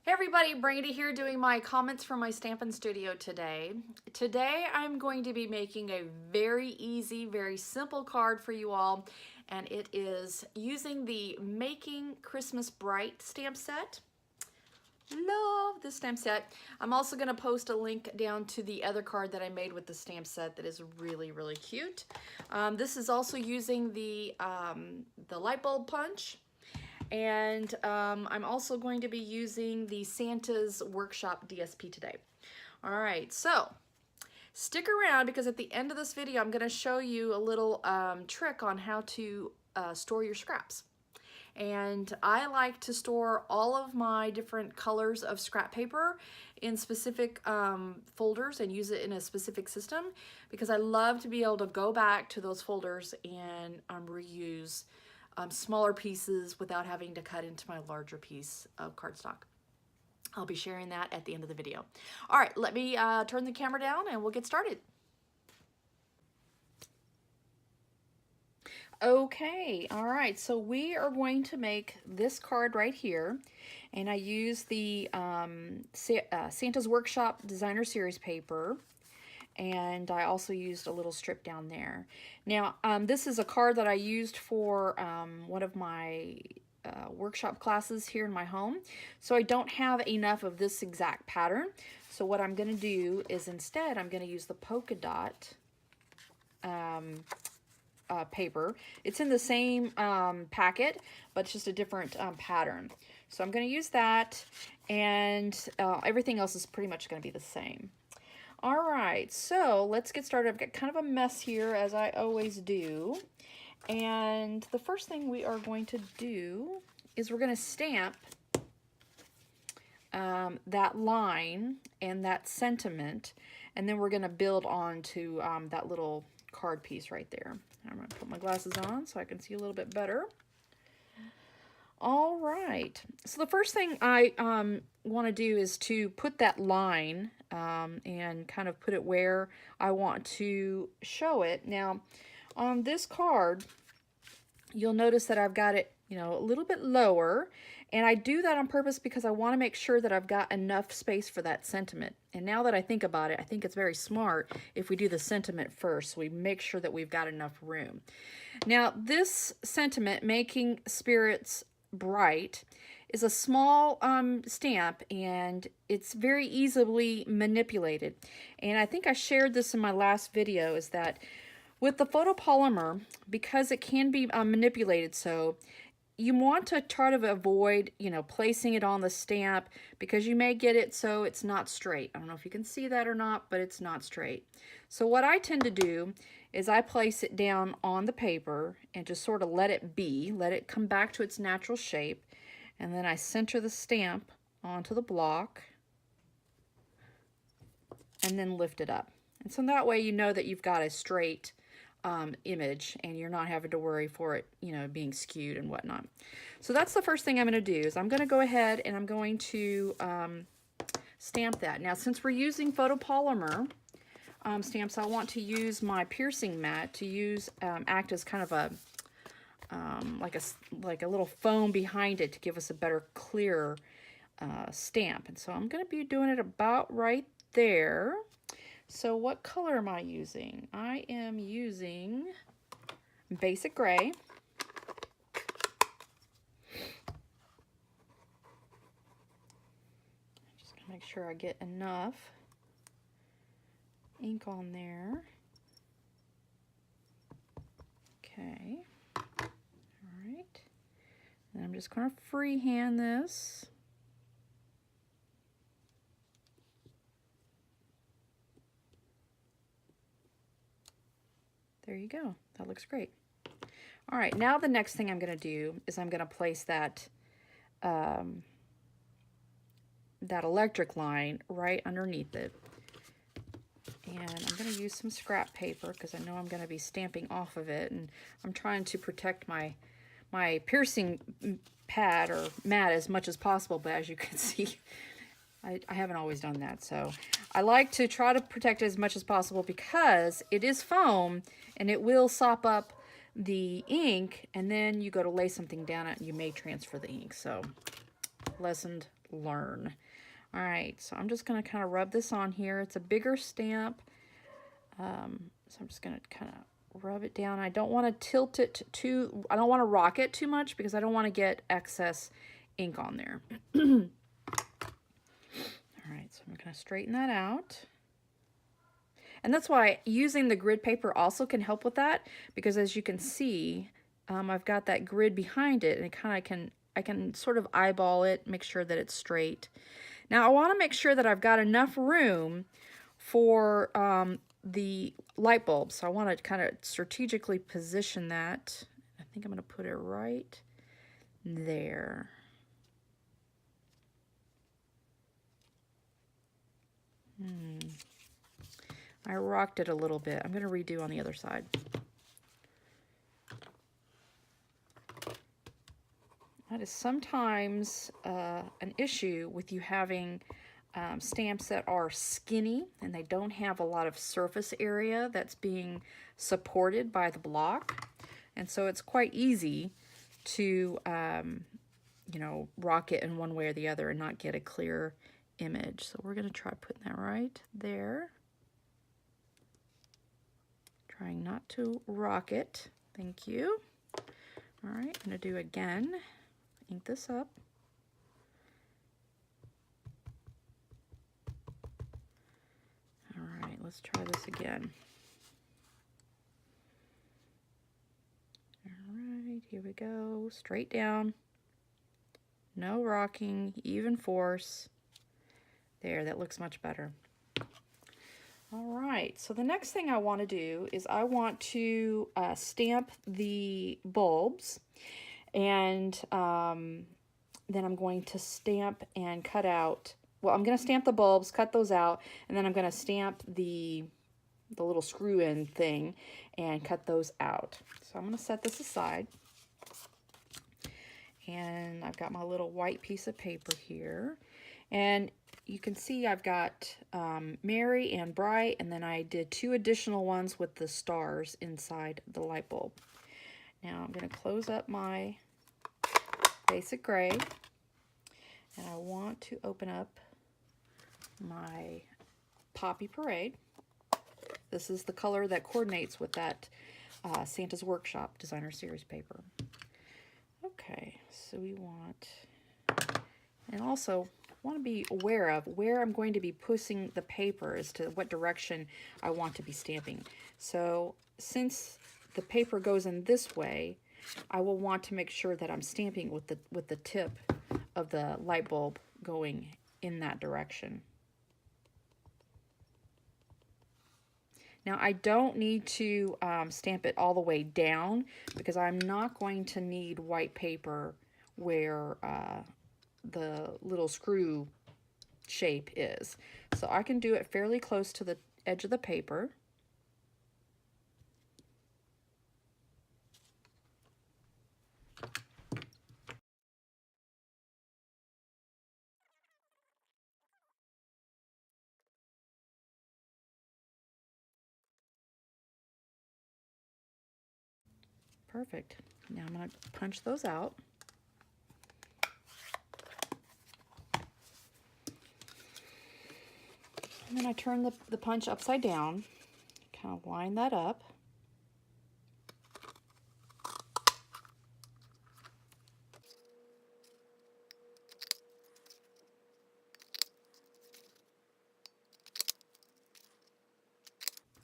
Hey everybody, Brandy here doing my comments from my Stampin' Studio today. Today I'm going to be making a very easy, very simple card for you all, and it is using the Making Christmas Bright stamp set. Love this stamp set. I'm also going to post a link down to the other card that I made with the stamp set that is really, really cute. This is also using the light bulb punch. And I'm also going to be using the Santa's Workshop DSP today. All right, so stick around because at the end of this video, I'm gonna show you a little trick on how to store your scraps. And I like to store all of my different colors of scrap paper in specific folders and use it in a specific system because I love to be able to go back to those folders and reuse smaller pieces without having to cut into my larger piece of cardstock. I'll be sharing that at the end of the video. All right, let me turn the camera down and we'll get started. Okay, all right, so we are going to make this card right here, and I use the Santa's Workshop Designer Series paper, and I also used a little strip down there. Now, this is a card that I used for one of my workshop classes here in my home, so I don't have enough of this exact pattern. So what I'm going to do is instead I'm going to use the polka dot paper. It's in the same packet, but it's just a different pattern. So I'm going to use that, and everything else is pretty much going to be the same. All right, so let's get started. I've got kind of a mess here, as I always do. And the first thing we are going to do is we're going to stamp that line and that sentiment, and then we're going to build on to that little card piece right there. I'm going to put my glasses on so I can see a little bit better. All right, so the first thing I want to do is to put that line and kind of put it where I want to show it. Now, on this card, you'll notice that I've got it, you know, a little bit lower, and I do that on purpose because I want to make sure that I've got enough space for that sentiment. And now that I think about it, I think it's very smart if we do the sentiment first, so we make sure that we've got enough room. Now, this sentiment, Making Spirits Bright, is a small stamp, and it's very easily manipulated. And I think I shared this in my last video, is that with the photopolymer, because it can be manipulated, so you want to try to avoid, you know, placing it on the stamp because you may get it so it's not straight. I don't know if you can see that or not, but it's not straight. So what I tend to do is I place it down on the paper and just sort of let it be, let it come back to its natural shape, and then I center the stamp onto the block and then lift it up. And so that way you know that you've got a straight image and you're not having to worry for it, you know, being skewed and whatnot. So that's the first thing I'm going to do is I'm going to go ahead and I'm going to stamp that. Now, since we're using photopolymer stamps, I want to use my piercing mat to use act as kind of a like a little foam behind it to give us a better, clearer stamp. And so I'm going to be doing it about right there. So what color am I using? I am using basic gray. Just gonna make sure I get enough ink on there. Okay. All right. And I'm just gonna freehand this. There you go. That looks great. All right, now the next thing I'm going to do is I'm going to place that that electric line right underneath it. And I'm going to use some scrap paper because I know I'm going to be stamping off of it, and I'm trying to protect my piercing pad or mat as much as possible, but as you can see, I haven't always done that. So I like to try to protect it as much as possible because it is foam and it will sop up the ink, and then you go to lay something down it and you may transfer the ink. So lesson learn. All right, so I'm just going to kind of rub this on here. It's a bigger stamp, so I'm just going to kind of rub it down. I don't want to tilt it too, I don't want to rock it too much because I don't want to get excess ink on there. All right, so I'm going to straighten that out. And that's why using the grid paper also can help with that, because as you can see, I've got that grid behind it, and it kind of I can sort of eyeball it, make sure that it's straight. Now I want to make sure that I've got enough room for the light bulb, so I want to kind of strategically position that. I think I'm going to put it right there. I rocked it a little bit. I'm going to redo on the other side. That is sometimes an issue with you having stamps that are skinny and they don't have a lot of surface area that's being supported by the block. And so it's quite easy to, you know, rock it in one way or the other and not get a clear image. So we're going to try putting that right there. Trying not to rock it. Thank you. All right, I'm going to do again. Ink this up. All right, let's try this again. All right, here we go. Straight down. No rocking, even force. There, that looks much better. All right, so the next thing I want to do is I want to stamp the bulbs, and then I'm going to stamp and cut out, well, I'm going to stamp the bulbs, cut those out, and then I'm going to stamp the little screw-in thing and cut those out. So I'm going to set this aside, and I've got my little white piece of paper here, and you can see I've got Merry and Bright, and then I did 2 additional ones with the stars inside the light bulb. Now I'm going to close up my Basic Gray, and I want to open up my Poppy Parade. This is the color that coordinates with that Santa's Workshop Designer Series paper. Okay, so we want, and also want to be aware of where I'm going to be pushing the paper as to what direction I want to be stamping. So since the paper goes in this way, I will want to make sure that I'm stamping with the tip of the light bulb going in that direction. Now I don't need to stamp it all the way down because I'm not going to need white paper where the little screw shape is. So I can do it fairly close to the edge of the paper. Perfect. Now I'm going to punch those out. And then I turn the punch upside down, kind of line that up.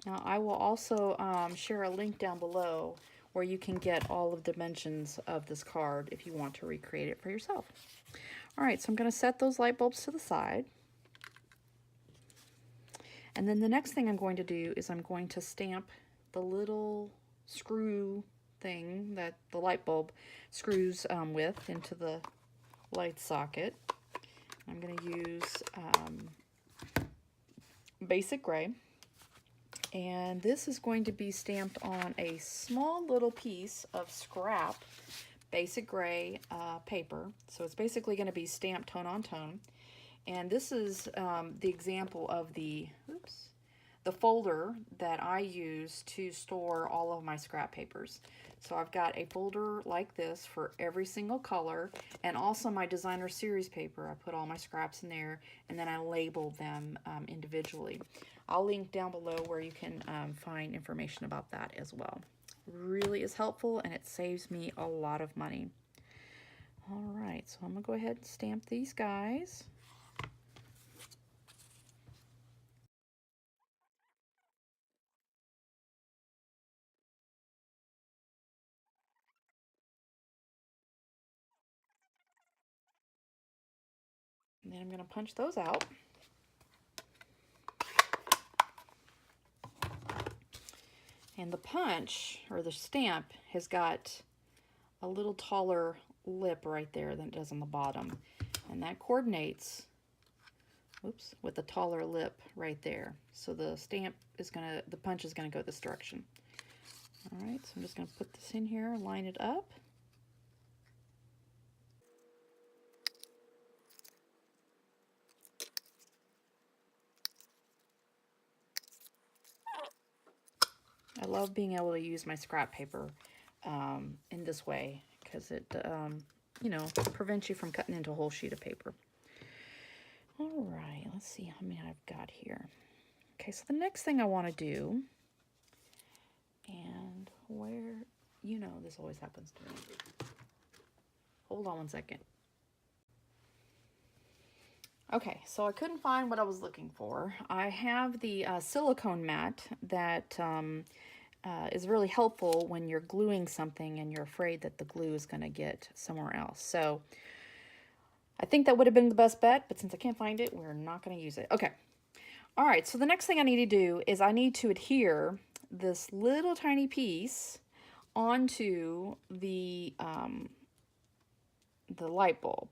Now I will also share a link down below where you can get all of the dimensions of this card if you want to recreate it for yourself. All right, so I'm going to set those light bulbs to the side. And then the next thing I'm going to do is I'm going to stamp the little screw thing that the light bulb screws with into the light socket. I'm going to use Basic Gray. And this is going to be stamped on a small little piece of scrap Basic Gray paper. So it's basically going to be stamped tone on tone. And this is the example of the the folder that I use to store all of my scrap papers. So I've got a folder like this for every single color, and also my designer series paper. I put all my scraps in there, and then I label them individually. I'll link down below where you can find information about that as well. Really is helpful, and it saves me a lot of money. All right, so I'm gonna go ahead and stamp these guys. And then I'm gonna punch those out. And the punch, or the stamp, has got a little taller lip right there than it does on the bottom. And that coordinates, whoops, with the taller lip right there. So the stamp is gonna, the punch is gonna go this direction. All right, so I'm just gonna put this in here, line it up. I love being able to use my scrap paper in this way because it, you know, prevents you from cutting into a whole sheet of paper. All right, let's see how many I've got here. Okay, so the next thing I want to do, and where, you know, this always happens to me. Hold on one second. Okay, so I couldn't find what I was looking for. I have the silicone mat that is really helpful when you're gluing something and you're afraid that the glue is going to get somewhere else. So I think that would have been the best bet, but since I can't find it, we're not going to use it. Okay. All right, so the next thing I need to do is I need to adhere this little tiny piece onto the light bulb.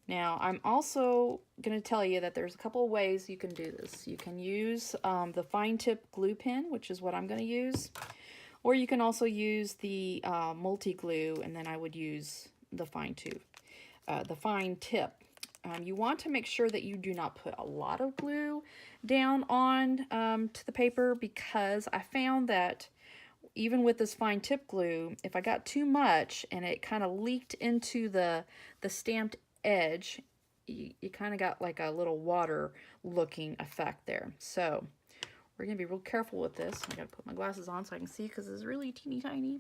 Now, I'm also going to tell you that there's a couple of ways you can do this. You can use the fine tip glue pen, which is what I'm going to use, or you can also use the multi-glue, and then I would use the fine tip. You want to make sure that you do not put a lot of glue down on to the paper, because I found that even with this fine tip glue, if I got too much and it kind of leaked into the stamped edge, you kind of got like a little water looking effect there. So we're gonna be real careful with this. I gotta put my glasses on so I can see because it's really teeny tiny.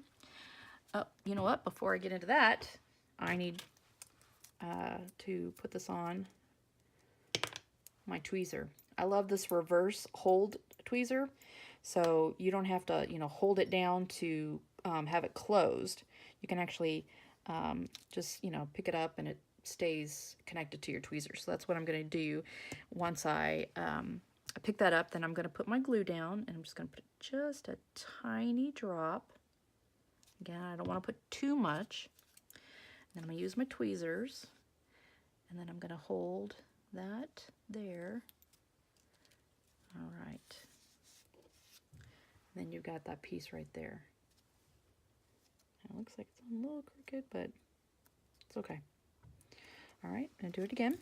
Oh, you know what? Before I get into that, I need to put this on my tweezer. I love this reverse hold tweezer, so you don't have to, you know, hold it down to have it closed. You can actually just, you know, pick it up and it stays connected to your tweezer. So that's what I'm going to do once I pick that up. Then I'm going to put my glue down, and I'm just going to put just a tiny drop. Again, I don't want to put too much. Then I'm going to use my tweezers, and then I'm going to hold that there. All right. Then you've got that piece right there. It looks like it's a little crooked, but it's okay. All right, I'm going to do it again.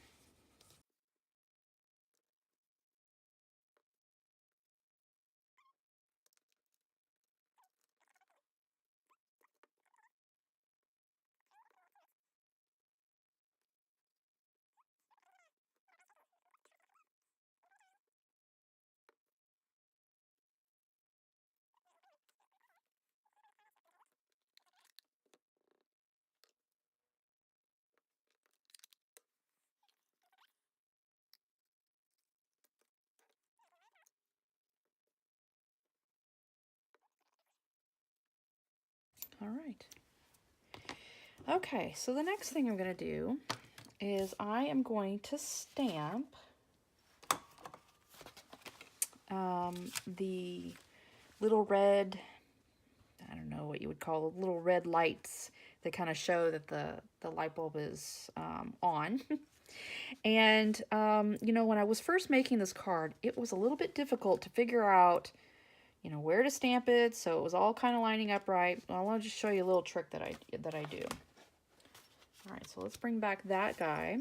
All right. Okay, so the next thing I'm going to do is I am going to stamp the little red, I don't know what you would call it, little red lights that kind of show that the light bulb is on. And, you know, when I was first making this card, it was a little bit difficult to figure out, you know, where to stamp it, so it was all kind of lining up right. I want to just show you a little trick that I do. All right, so let's bring back that guy.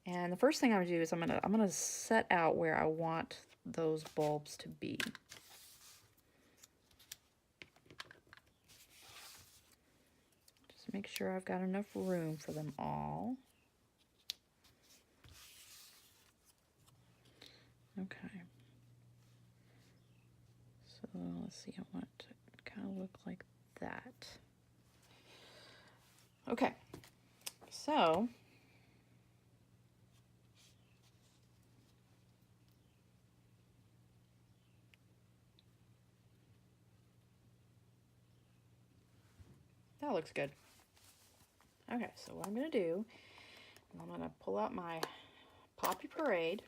And the first thing I'm gonna do is I'm gonna set out where I want those bulbs to be. Just make sure I've got enough room for them all. Okay. So let's see, I want it to kind of look like that. Okay, so that looks good. Okay, so what I'm going to do, I'm going to pull out my Poppy Parade.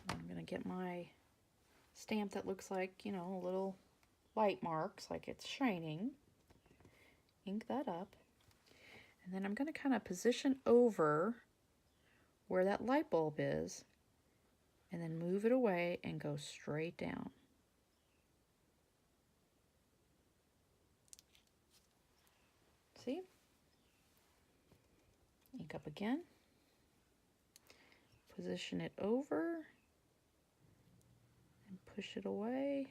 I'm going to get my stamp that looks like, you know, little light marks, like it's shining. Ink that up. And then I'm going to kind of position over where that light bulb is, and then move it away and go straight down. See? Ink up again. Position it over and push it away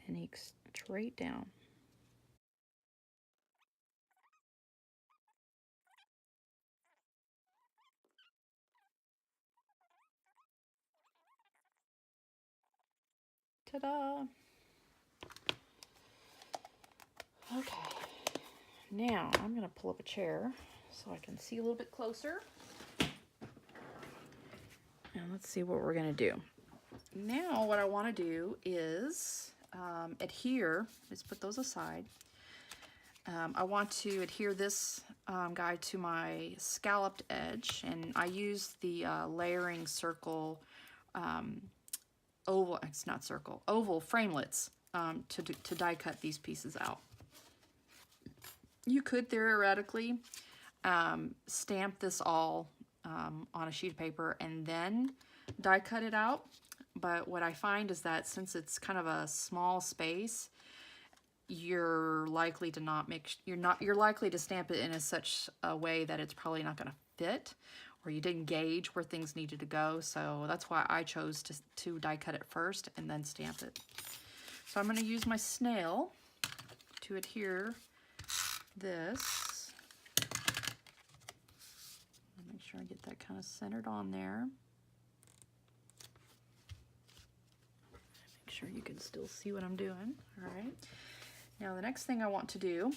and ink straight down. Ta-da! Okay, now I'm going to pull up a chair so I can see a little bit closer. And let's see what we're going to do. Now what I want to do is adhere. Let's put those aside. I want to adhere this guide to my scalloped edge, and I use the layering circle oval, it's not circle, oval framelits to die cut these pieces out. You could theoretically stamp this all on a sheet of paper and then die cut it out, but what I find is that since it's kind of a small space, you're likely to not make, you're likely to stamp it in such a way that it's probably not going to fit, or you didn't gauge where things needed to go. So that's why I chose to die cut it first and then stamp it. So I'm going to use my snail to adhere this. Make sure I get that kind of centered on there. Make sure you can still see what I'm doing. All right. Now the next thing I want to do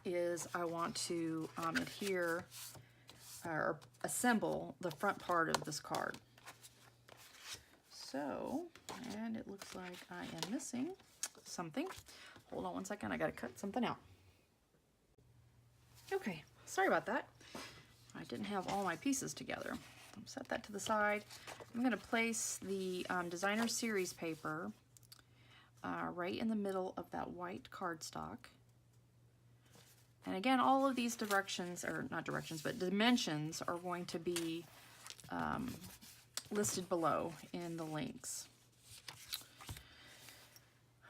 is I want to adhere or assemble the front part of this card. So, and it looks like I am missing something. Hold on one second, I gotta cut something out. Okay, sorry about that. I didn't have all my pieces together. I'll set that to the side. I'm gonna place the designer series paper right in the middle of that white cardstock. And again, all of these directions, or not directions, but dimensions are going to be listed below in the links.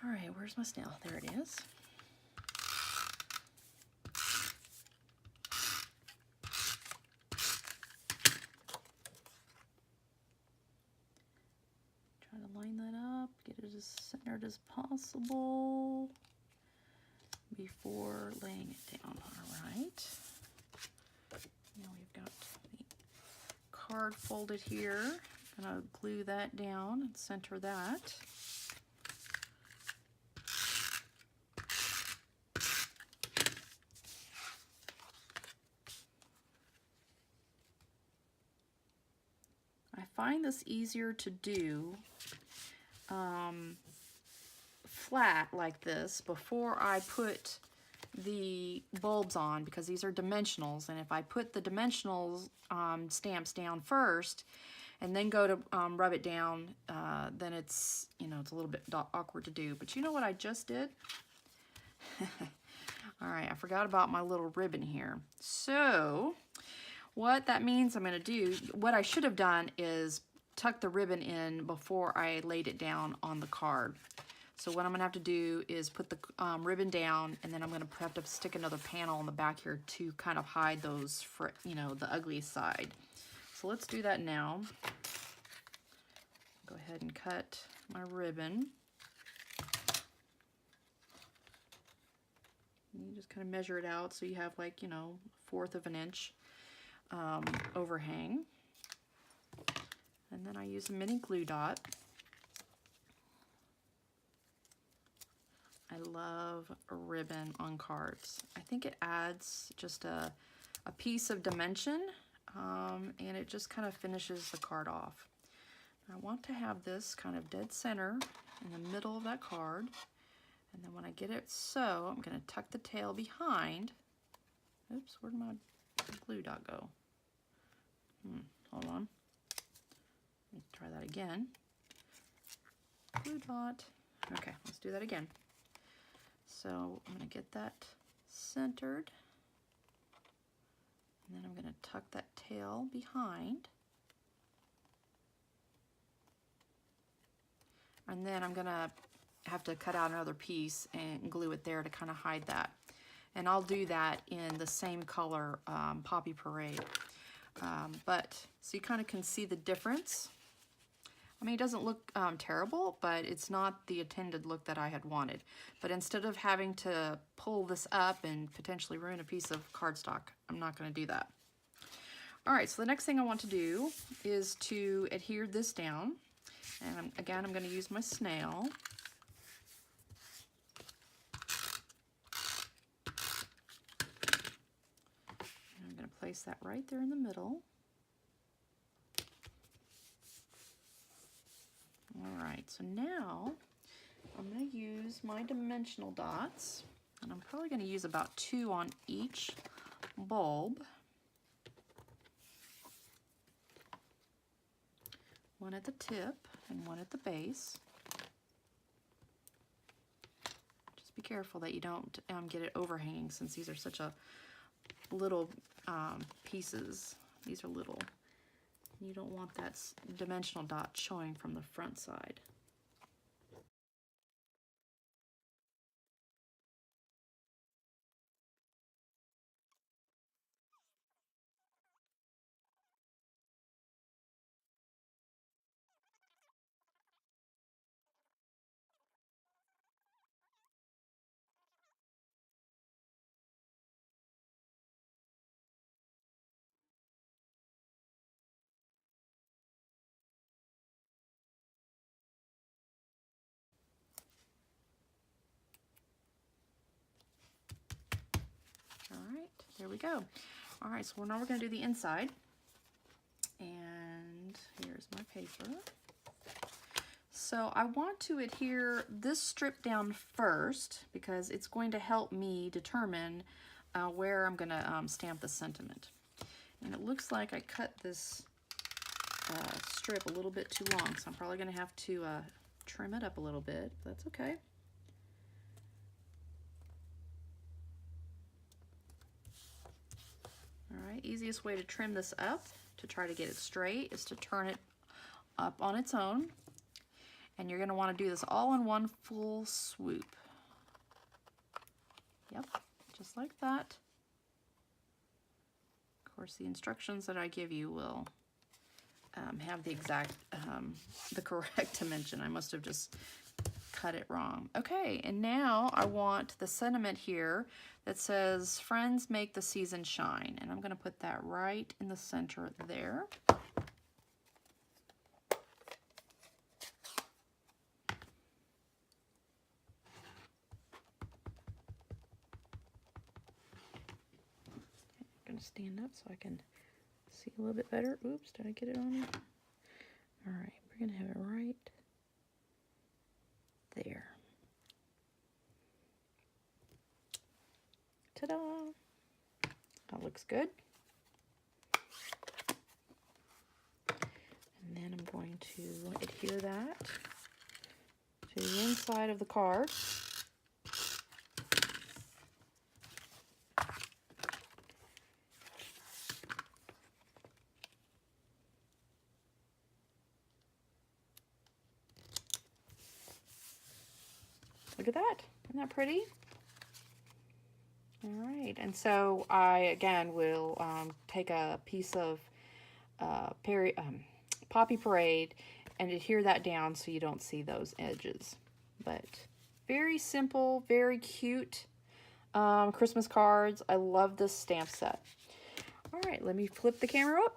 All right, where's my snail? There it is. Try to line that up, get it as centered as possible before laying it down. All right. Now we've got the card folded here. I'm gonna glue that down and center that. I find this easier to do flat like this before I put the bulbs on, because these are dimensionals, and if I put the dimensional stamps down first and then go to rub it down, then it's, you know, it's a little bit awkward to do. But you know what I just did? All right, I forgot about my little ribbon here. So what that means I'm going to do, what I should have done is tuck the ribbon in before I laid it down on the card. So what I'm going to have to do is put the ribbon down, and then I'm going to have to stick another panel on the back here to kind of hide those, you know, the ugly side. So let's do that now. Go ahead and cut my ribbon. You just kind of measure it out so you have like, 1/4 of an inch overhang. And then I use a mini glue dot. I love a ribbon on cards. I think it adds just a piece of dimension, and it just kind of finishes the card off. I want to have this kind of dead center in the middle of that card. And then when I get it so, I'm going to tuck the tail behind. Oops, where'd my glue dot go? Hold on. Let me try that again. Glue dot. Okay, let's do that again. So I'm going to get that centered. And then I'm going to tuck that tail behind. And then I'm going to have to cut out another piece and glue it there to kind of hide that. And I'll do that in the same color Poppy Parade. So you kind of can see the difference. I mean, it doesn't look terrible, but it's not the intended look that I had wanted. But instead of having to pull this up and potentially ruin a piece of cardstock, I'm not going to do that. All right, so the next thing I want to do is to adhere this down. And again, I'm going to use my snail. And I'm going to place that right there in the middle. All right, so now I'm going to use my dimensional dots, and I'm probably going to use about 2 on each bulb. One at the tip and one at the base. Just be careful that you don't get it overhanging, since these are such a little pieces. These are little. You don't want that dimensional dot showing from the front side. All right, there we go. All right, so now we're going to do the inside. And here's my paper. So I want to adhere this strip down first because it's going to help me determine where I'm going to stamp the sentiment. And it looks like I cut this strip a little bit too long, so I'm probably going to have to trim it up a little bit. That's okay. All right, easiest way to trim this up to try to get it straight is to turn it up on its own. And you're going to want to do this all in one full swoop. Yep, just like that. Of course, the instructions that I give you will have the exact, the correct dimension. I must have just cut it wrong. Okay, and now I want the sentiment here that says, "Friends make the season shine." And I'm going to put that right in the center there. Stand up so I can see a little bit better. Oops, did I get it on there? All right, we're going to have it right there. Ta-da! That looks good. And then I'm going to adhere that to the inside of the card. Look at that. Isn't that pretty? All right. And so I, again, will take a piece of Poppy Parade and adhere that down so you don't see those edges. But very simple, very cute Christmas cards. I love this stamp set. All right, let me flip the camera up.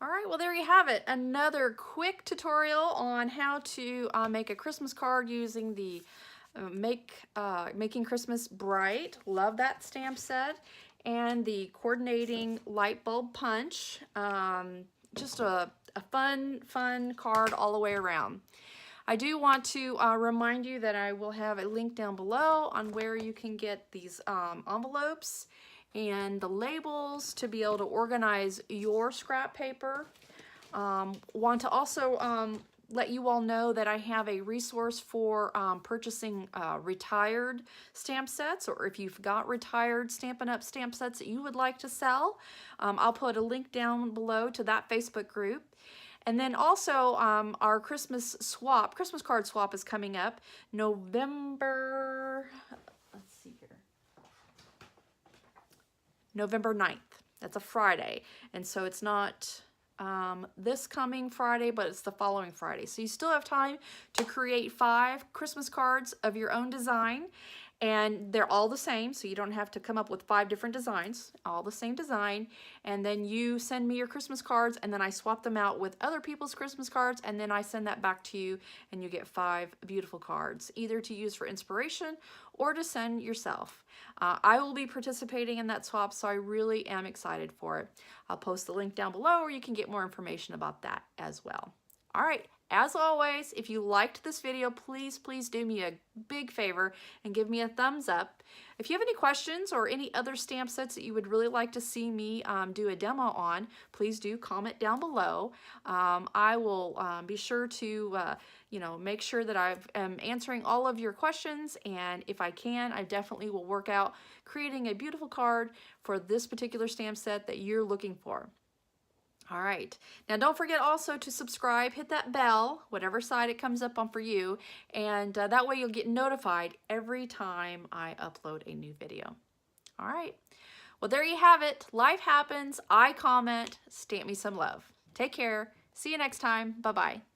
All right, well, there you have it. Another quick tutorial on how to make a Christmas card using the Making Christmas Bright. Love that stamp set. And the Coordinating Light Bulb Punch. Just a fun card all the way around. I do want to remind you that I will have a link down below on where you can get these envelopes and the labels to be able to organize your scrap paper. Want to also let you all know that I have a resource for purchasing retired stamp sets, or if you've got retired Stampin' Up! Stamp sets that you would like to sell. I'll put a link down below to that Facebook group. And then also our Christmas card swap is coming up November, let's see here, November 9th. That's a Friday. And so it's not this coming Friday, but it's the following Friday. So you still have time to create 5 Christmas cards of your own design. And they're all the same, so you don't have to come up with 5 different designs, all the same design. And then you send me your Christmas cards, and then I swap them out with other people's Christmas cards, and then I send that back to you, and you get 5 beautiful cards, either to use for inspiration or to send yourself. I will be participating in that swap, so I really am excited for it. I'll post the link down below, or you can get more information about that as well. All right. As always, if you liked this video, please do me a big favor and give me a thumbs up. If you have any questions or any other stamp sets that you would really like to see me do a demo on, please do comment down below. I will be sure to make sure that I am answering all of your questions, and if I can, I definitely will work out creating a beautiful card for this particular stamp set that you're looking for. All right, now don't forget also to subscribe, hit that bell, whatever side it comes up on for you, and that way you'll get notified every time I upload a new video. All right, well, there you have it. Life happens, I comment, stamp me some love. Take care, see you next time, bye-bye.